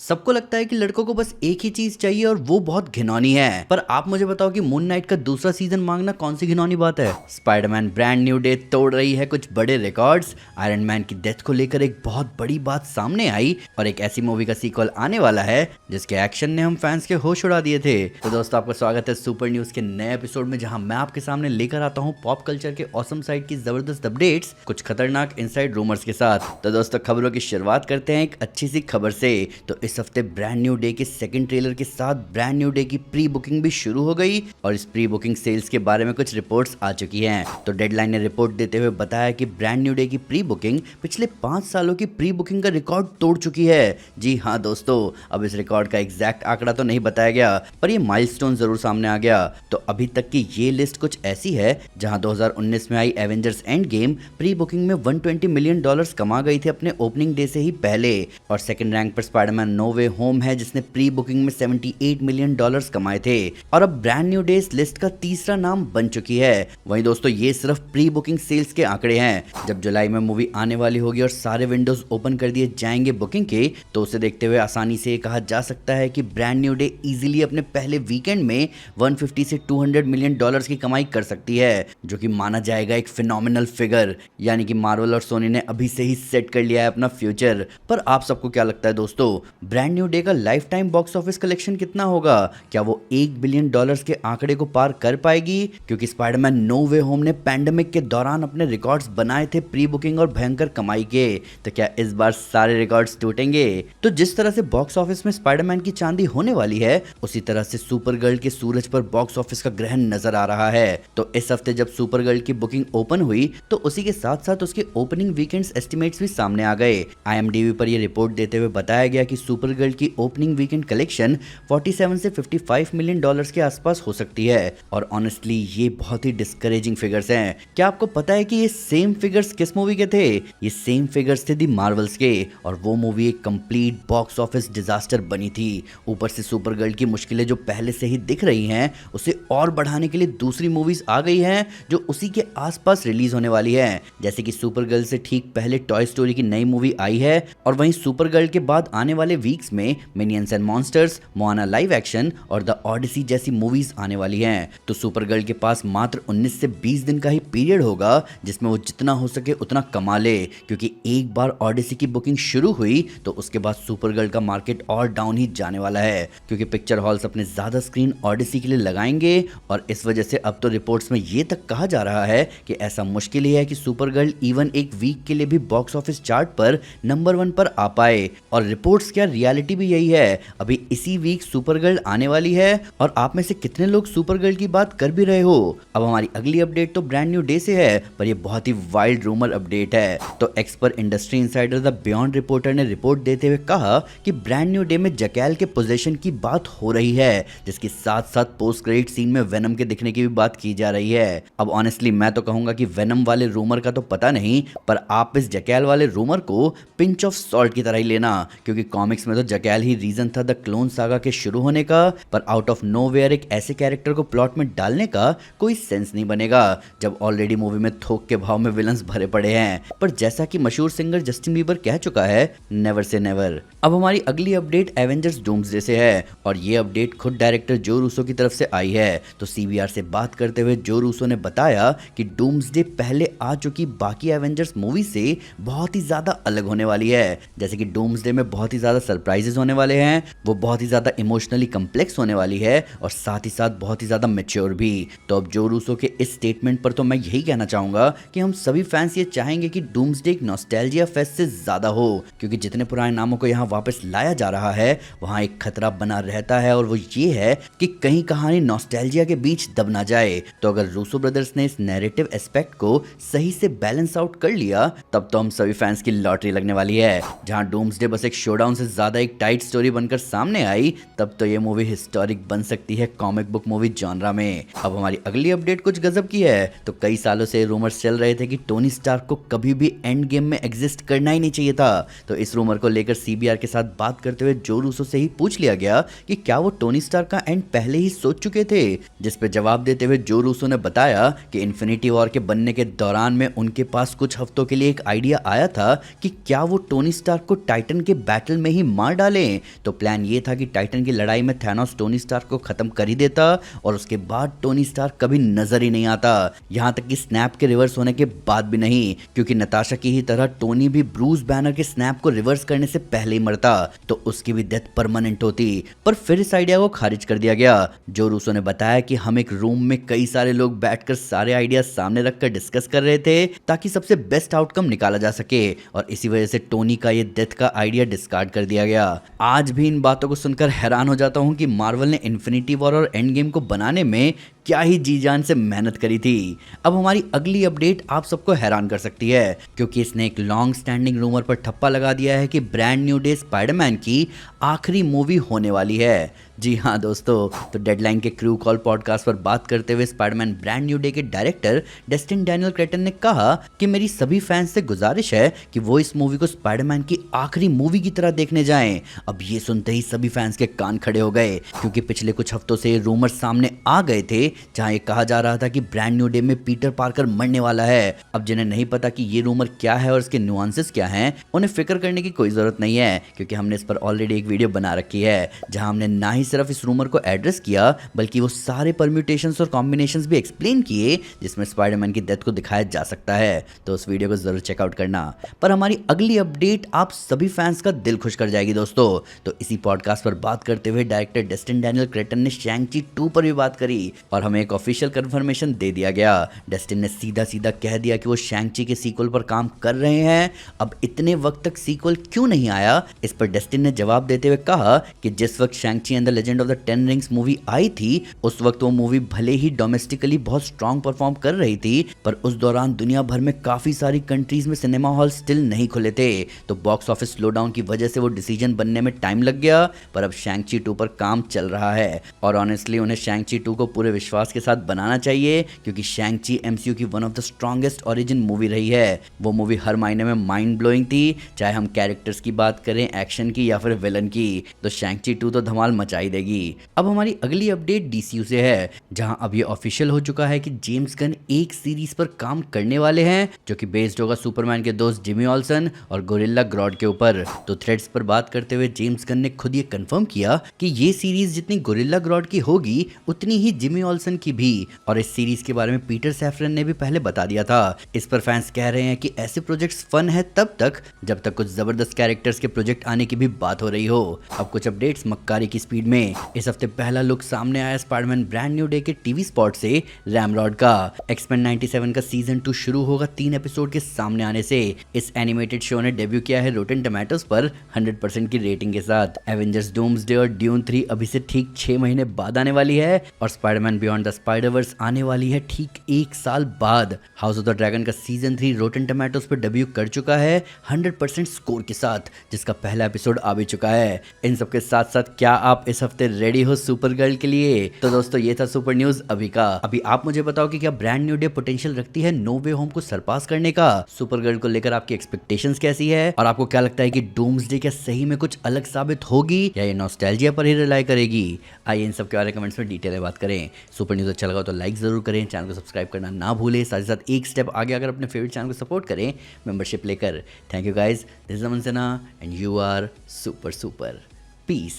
सबको लगता है कि लड़कों को बस एक ही चीज चाहिए और वो बहुत घिनौनी है। पर आप मुझे बताओ कि मून नाइट का दूसरा सीजन मांगना कौन सी घिनौनी बात है। स्पाइडरमैन ब्रांड न्यू डे तोड़ रही है कुछ बड़े रिकॉर्ड्स, आयरन मैन की डेथ को लेकर एक बहुत बड़ी बात सामने आई और एक ऐसी मूवी का सीक्वल आने वाला है जिसके एक्शन ने हम फैंस के होश उड़ा दिए थे। तो दोस्तों, आपका स्वागत है सुपर न्यूज के नए एपिसोड में, जहां मैं आपके सामने लेकर आता हूं पॉप कल्चर के ऑसम साइड की जबरदस्त अपडेट्स, कुछ खतरनाक इनसाइड रूमर्स के साथ। तो दोस्तों, खबरों की शुरुआत करते हैं एक अच्छी सी खबर से। तो इस हफ्ते ब्रांड न्यू डे के सेकंड ट्रेलर के साथ ब्रांड न्यू डे की प्री बुकिंग भी शुरू हो गई और इस प्री बुकिंग सेल्स के बारे में कुछ रिपोर्ट्स आ चुकी हैं। तो डेडलाइन ने रिपोर्ट देते हुए बताया कि ब्रांड न्यू डे की प्री बुकिंग पिछले 5 सालों की प्री बुकिंग का रिकॉर्ड तोड़ चुकी है। जी हाँ दोस्तों, अब इस रिकॉर्ड का एग्जैक्ट आंकड़ा तो नहीं बताया गया, पर ये माइलस्टोन जरूर सामने आ गया। तो अभी तक की ये लिस्ट कुछ ऐसी है, जहां 2019 में आई Avengers end game pre booking में $120 मिलियन कमा गई थी अपने ओपनिंग डे से ही पहले, और सेकंड रैंक पर स्पाइडरमैन नो वे होम है जिसने प्री बुकिंग में $78 मिलियन कमाए थे, और अब ब्रांड न्यू डे इस लिस्ट का तीसरा नाम बन चुकी है। वहीं दोस्तों, ये सिर्फ प्री बुकिंग सेल्स के आंकड़े हैं। जब जुलाई में मूवी आने वाली होगी और सारे विंडोज ओपन कर दिए जाएंगे बुकिंग के, तो उसे देखते हुए आसानी से कहा जा सकता है कि ब्रांड न्यू डे इजीली अपने पहले वीकेंड में 150 से 200 मिलियन डॉलर्स की कमाई कर सकती है, जो कि माना जाएगा एक फिनोमिनल फिगर। यानी कि मार्वल और सोनी ने अभी से ही सेट कर लिया है अपना फ्यूचर। पर आप सबको क्या लगता है दोस्तों, ब्रांड न्यू डे का life time box office collection कितना होगा? क्या वो $1 बिलियन के आंकड़े को पार कर पाएगी? क्योंकि स्पाइडरमैन नो वे होम ने पैंडेमिक के दौरान अपने रिकॉर्ड्स बनाए थे प्री बुकिंग और भयंकर कमाई के। तो क्या इस बार सारे रिकॉर्ड्स टूटेंगे? तो जिस तरह से बॉक्स ऑफिस में स्पाइडरमैन की चांदी होने वाली है, उसी तरह से सुपर गर्ल के सूरज पर बॉक्स ऑफिस का ग्रहण नजर आ रहा है। तो इस हफ्ते जब सुपर गर्ल की बुकिंग ओपन हुई, तो उसी के साथ साथ उसके ओपनिंग वीकेंड्स एस्टिमेट्स भी सामने आ गए। IMDb पर यह रिपोर्ट देते हुए बताया गया कि सुपर गर्ल की ओपनिंग वीकेंड कलेक्शन 47 से 55 मिलियन डॉलर्स के आसपास हो सकती है, और ऑनेस्टली ये बहुत ही डिस्करेजिंग फिगर्स हैं। क्या आपको पता है कि ये सेम फिगर्स किस मूवी के थे? ये सेम फिगर्स थे दी मार्वल्स के, और वो मूवी एक कंप्लीट बॉक्स ऑफिस डिजास्टर बनी थी। ऊपर से सुपर गर्ल की मुश्किलें जो पहले से ही दिख रही हैं, उसे और बढ़ाने के लिए दूसरी मूवीज आ गई हैं जो उसी के आसपास रिलीज होने वाली है। जैसे कि सुपर गर्ल से ठीक पहले टॉय स्टोरी की नई मूवी आई है, और वहीं सुपर गर्ल के बाद आने वाले वीक्स में minions and monsters, Moana live action और द ऑडिसी जैसी मूवीज आने वाली हैं। तो सुपर गर्ल के पास मात्र 19 से 20 दिन का ही पीरियड होगा जिसमें वो जितना हो सके उतना कमा ले, क्योंकि एक बार ऑडिसी की बुकिंग शुरू हुई तो उसके बाद सुपर गर्ल का मार्केट और डाउन ही जाने वाला है, क्योंकि पिक्चर हॉल्स अपने ज्यादा स्क्रीन ऑडिसी के लिए लगाएंगे। और इस वजह से अब तो रिपोर्ट्स में ये तक कहा जा रहा है कि ऐसा मुश्किल ही है कि सुपर गर्ल इवन एक वीक के लिए भी बॉक्स ऑफिस चार्ट पर नंबर 1 पर आ पाए। और रिपोर्ट्स क्या, रियलिटी भी यही है। अभी इसी वीक सुपर गर्ल आने वाली है, और आप में से कितने लोग सुपर गर्ल की बात कर भी रहे हो? अब हमारी अगली अपडेट तो ब्रांड न्यू डे से है, पर ये बहुत ही वाइल्ड रूमर अपडेट है। तो एक्स पर industry insider the beyond reporter ने रिपोर्ट देते हुए कहा कि ब्रांड न्यू डे में जकैल के पोजीशन की बात हो रही है, जिसके साथ साथ पोस्ट क्रेडिट सीन में वेनम के दिखने की भी बात की जा रही है। अब ऑनेस्टली मैं तो कहूंगा कि वेनम वाले रूमर का तो पता नहीं, पर आप इस जकैल वाले रूमर को पिंच ऑफ सॉल्ट की तरह ही लेना, क्योंकि कॉमिक्स में तो जकैल ही रीजन था द क्लोन सागा के शुरू होने का। पर आउट ऑफ नोवेयर एक ऐसे कैरेक्टर को प्लॉट में डालने का कोई सेंस नहीं बनेगा, जब ऑलरेडी मूवी में थोक के भाव में विलन्स भरे पड़े हैं। पर जैसा कि मशहूर सिंगर जस्टिन बीबर कह चुका है, नेवर से नेवर। अब हमारी अगली अपडेट एवेंजर्स डूम्सडे से है, और ये अपडेट खुद डायरेक्टर जो रूसो की तरफ से आई है। तो CBR से बात करते हुए जो रूसो ने बताया कि डूम्सडे पहले आ चुकी बाकी एवेंजर्स मूवी से बहुत ही ज्यादा अलग होने वाली है। जैसे कि डूम्सडे में बहुत ही ज्यादा सरप्राइजेस होने वाले हैं, वो बहुत ही ज्यादा इमोशनली कम्प्लेक्स होने वाली है, और साथ ही साथ बहुत ही ज्यादा मैच्योर भी। तो अब जो रूसो के इस स्टेटमेंट पर तो मैं यही कहना चाहूंगा कि हम सभी फैंस ये चाहेंगे कि डूम्सडे एक नॉस्टैल्जिया फेस्ट से ज्यादा हो, क्योंकि जितने पुराने नामों को यहाँ वापस लाया जा रहा है, वहाँ एक खतरा बना रहता है, और वो ये है कि कहीं कहानी नॉस्टैल्जिया के बीच दब ना जाए। तो अगर रूसो ब्रदर्स ने इस नैरेटिव एस्पेक्ट को सही से बैलेंस आउट कर लिया, तब तो हम सभी फैंस की लॉटरी लगने वाली है। जहाँ डूम्सडे बस एक शोडाउन से ज्यादा एक टाइट स्टोरी बनकर सामने आई, तब तो ये मूवी हिस्टोरिक बन सकती है कॉमिक बुक मूवी जॉनरा में। अब हमारी अगली अपडेट कुछ गजब की है। तो कई सालों से रूमर्स चल रहे थे कि टोनी स्टार्क को कभी भी एंड गेम में एग्जिस्ट करना ही नहीं चाहिए था। तो इस रूमर को लेकर CBR के साथ बात करते हुए जो रूसो से ही पूछ लिया गया कि क्या वो टोनी स्टार्क का एंड पहले ही सोच चुके थे, जिस पे जवाब देते हुए जो रूसो ने बताया कि इन्फिनिटी वॉर के बनने के दौरान दौरान में उनके पास कुछ हफ्तों के लिए एक आइडिया आया था कि क्या वो टोनी स्टार्क को टाइटन के बैटल में ही मार डालें। तो प्लान ये था कि टाइटन की लड़ाई में थैनोस टोनी स्टार्क को खत्म कर ही देता और उसके बाद टोनी स्टार्क कभी नजर ही नहीं आता, यहां तक कि स्नैप के रिवर्स होने के बाद भी नहीं, क्योंकि नताशा की ही तरह टोनी भी ब्रूस बैनर के स्नैप को रिवर्स करने से पहले ही मरता तो उसकी भी डेथ परमानेंट होती। पर फिर इस आइडिया को खारिज कर दिया गया। जो रूसो ने बताया कि हम एक रूम में कई सारे लोग बैठकर सारे आइडिया सामने रखकर डिस्कस कर रहे थे ताकि सबसे बेस्ट आउटकम निकाला जा सके और इसी वजह से टोनी का ये डेथ का आइडिया डिस्कार्ड कर दिया गया। आज भी इन बातों को सुनकर हैरान हो जाता हूं कि मार्वल ने इन्फिनिटी वॉर और एंड गेम को बनाने में क्या ही जी जान से मेहनत करी थी। अब हमारी अगली अपडेट आप सबको हैरान कर सकती है क्योंकि इसने एक लॉन्ग स्टैंडिंग रूमर पर ठप्पा लगा दिया है कि ब्रांड न्यू डे स्पाइडरमैन की आखिरी मूवी होने वाली है। जी हाँ दोस्तों, तो डेडलाइन के क्रू कॉल पॉडकास्ट पर बात करते हुए स्पाइडरमैन ब्रांड न्यू डे के डायरेक्टर डेस्टिन डैनियल क्रेटन ने कहा कि मेरी सभी फैंस से गुजारिश है कि वो इस मूवी को स्पाइडरमैन की आखिरी मूवी की तरह देखने जाएं। अब ये सुनते ही सभी फैंस के कान खड़े हो गए क्योंकि पिछले कुछ हफ्तों से रूमर सामने आ गए थे जहां ये कहा जा रहा था कि ब्रांड न्यू डे में पीटर पार्कर मरने वाला है। अब जिन्हें नहीं पता कि ये रूमर क्या है और इसके नुआंसेस क्या हैं, उन्हें फिक्र करने की कोई जरूरत नहीं है क्योंकि हमने इस पर ऑलरेडी एक वीडियो बना रखी है जहां हमने ना ही सिर्फ इस रूमर को एड्रेस किया बल्कि वो सारे परम्यूटेशंस और कॉम्बिनेशंस भी एक्सप्लेन किए जिसमें स्पाइडरमैन की डेथ को दिखाया जा सकता है। तो उस वीडियो को जरूर चेकआउट करना। पर हमारी अगली अपडेट आप सभी फैंस का दिल खुश कर जाएगी दोस्तों। तो इसी पॉडकास्ट पर बात करते हुए डायरेक्टर डेस्टिन डैनियल क्रेटन ने शैंग-ची 2 पर भी बात करी और हमें एक ऑफिशियल कंफर्मेशन दे दिया गया। डेस्टिन ने सीधा सीधा कह दिया कि वो शैंग-ची के सीक्वल पर काम कर रहे हैं। अब इतने वक्त तक सीक्वल क्यों नहीं आया, इस पर डेस्टिन ने जवाब देते हुए कहा कि जिस वक्त Shang Chi and the legend of the 10 rings movie आई थी उस वक्त वो मूवी भले ही डोमेस्टिकली बहुत स्ट्रॉन्ग परफॉर्म कर रही थी पर उस दौरान दुनिया भर में काफी सारी कंट्रीज में सिनेमा हॉल स्टिल नहीं खुले थे, तो बॉक्स ऑफिस स्लो डाउन की वजह से वो डिसीजन बनने में टाइम लग गया। पर अब शैंग-ची 2 पर काम चल रहा है और ऑनेस्टली उन्हें शैंग-ची 2 को पूरे विश्वास के साथ बनाना चाहिए क्योंकि शैंग-ची एमसीयू की one of the strongest origin movie रही है। वो मूवी हर मायने में माइंड ब्लोइंग थी, चाहे हम कैरेक्टर्स की बात करें, एक्शन की या फिर विलन की, तो शैंग-ची 2 तो धमाल मचाई देगी। अब हमारी अगली अपडेट डीसीयू से है जहां अब ये ऑफिशियल हो चुका है कि जेम्स गन एक सीरीज पर काम करने वाले हैं जो कि बेस्ड होगा सुपरमैन के दोस्त जिमी ऑल्सन और गोरिल्ला ग्रॉड के ऊपर। तो थ्रेड्स पर बात करते हुए जेम्स गन ने खुद ये कंफर्म किया कि ये सीरीज जितनी गोरिल्ला ग्रॉड की होगी उतनी ही जिमी ऑल्सन की भी, और इस सीरीज के बारे में पीटर सैफरन ने भी पहले बता दिया था। इस पर फैंस कह रहे हैं कि ऐसे प्रोजेक्ट्स फन है तब तक जब तक कुछ जबरदस्त कैरेक्टर्स के प्रोजेक्ट आने की भी बात हो रही हो। अब कुछ अपडेट्स मक्कारी की स्पीड में। इस हफ्ते पहला लुक सामने आया स्पाइडरमैन ब्रांड न्यू डे के टीवी स्पॉट से रैमरॉड का। एक्समैन 97 का सीजन 2 शुरू होगा 3 एपिसोड के सामने आने से। इस एनिमेटेड शो ने डेब्यू किया है रोटेन टोमेटोज पर 100% की रेटिंग के साथ। एवेंजर्स डूम्सडे और ड्यून 3 अभी से ठीक 6 महीने बाद आने वाली है और स्पाइडरमैन बियॉन्ड द स्पाइडरवर्स आने वाली है ठीक 1 साल बाद। हाउस ऑफ द ड्रैगन का सीजन 3 रोटेन टोमेटोज पर डेब्यू कर चुका है 100% स्कोर के साथ, जिसका पहला एपिसोड आ भी चुका है। इन सबके साथ साथ क्या आप इस हफ्ते रेडी हो सुपर गर्ल के लिए? तो दोस्तों ये था सुपर न्यूज अभी का। अभी आप मुझे बताओ कि क्या ब्रांड न्यू डे पोटेंशियल रखती है नो वे होम को सरपास करने का? सुपर गर्ल को लेकर आपकी एक्सपेक्टेशंस कैसी है और आपको क्या लगता है कि डूम्सडे क्या सही में कुछ अलग साबित होगी या ये नॉस्टैल्जिया पर ही रिलाई करेगी? आइए इन सब के बारे में कमेंट्स में डिटेल में बात करें। सुपर न्यूज अच्छा लगा तो लाइक जरूर करें, चैनल को सब्सक्राइब करना ना भूलें, साथ ही साथ एक स्टेप आगे अगर अपने फेवरेट चैनल को सपोर्ट करें मेंबरशिप लेकर। Thank you guys, this is Aman Sinha and you are super super. Piece.